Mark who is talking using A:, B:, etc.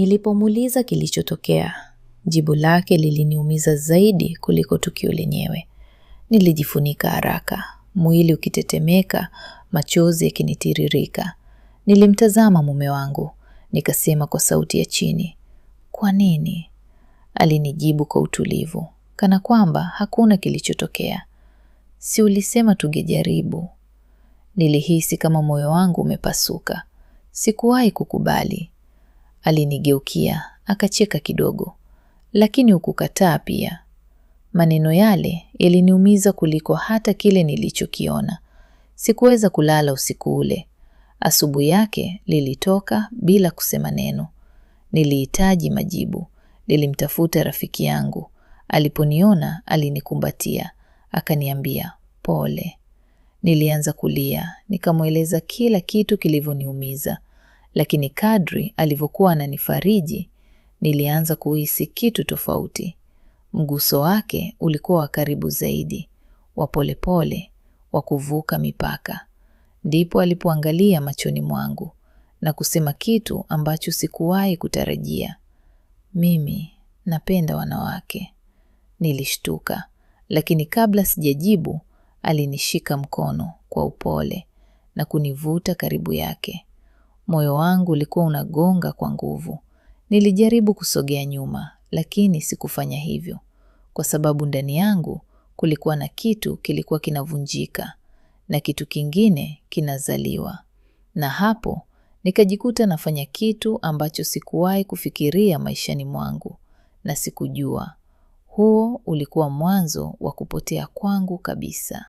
A: Nilipomuuliza kilichotokea, jibu lake liliniumiza zaidi kuliko tukio lenyewe. Nilijifunika haraka, mwili ukitetemeka, machozi yakinitiririka. Nilimtazama mume wangu, nikasema kwa sauti ya chini, "Kwa nini?" Alinijibu kwa utulivu, kana kwamba hakuna kilichotokea. "Si ulisema tungejaribu?" Nilihisi kama moyo wangu umepasuka. Sikuwahi kukubali. Alinigeukia, akacheka kidogo. "Lakini hukukataa pia." Maneno yale yaliniumiza kuliko hata kile nilichokiona. Sikuweza kulala usiku ule. Asubuhi yake lilitoka bila kusema neno. Nilihitaji majibu. Nilimtafuta rafiki yangu. Aliponiona alinikumbatia. Akaniambia, "Pole." Nilianza kulia, nikamweleza kila kitu kilivyoniumiza. Lakini kadri alivyokuwa ananifariji, nilianza kuhisi kitu tofauti. Mguso wake ulikuwa wa karibu zaidi, wa polepole, wa kuvuka mipaka. Ndipo alipoangalia machoni mwangu na kusema kitu ambacho sikuwahi kutarajia. "Mimi napenda wanawake." Nilishtuka, lakini kabla sijajibu, alinishika mkono kwa upole na kunivuta karibu yake. Moyo wangu ulikuwa unagonga kwa nguvu. Nilijaribu kusogea nyuma, lakini sikufanya hivyo, kwa sababu ndani yangu kulikuwa na kitu kilikuwa kinavunjika na kitu kingine kinazaliwa. Na hapo nikajikuta nafanya kitu ambacho sikuwahi kufikiria maishani mwangu, na sikujua. Huo ulikuwa mwanzo wa kupotea kwangu kabisa.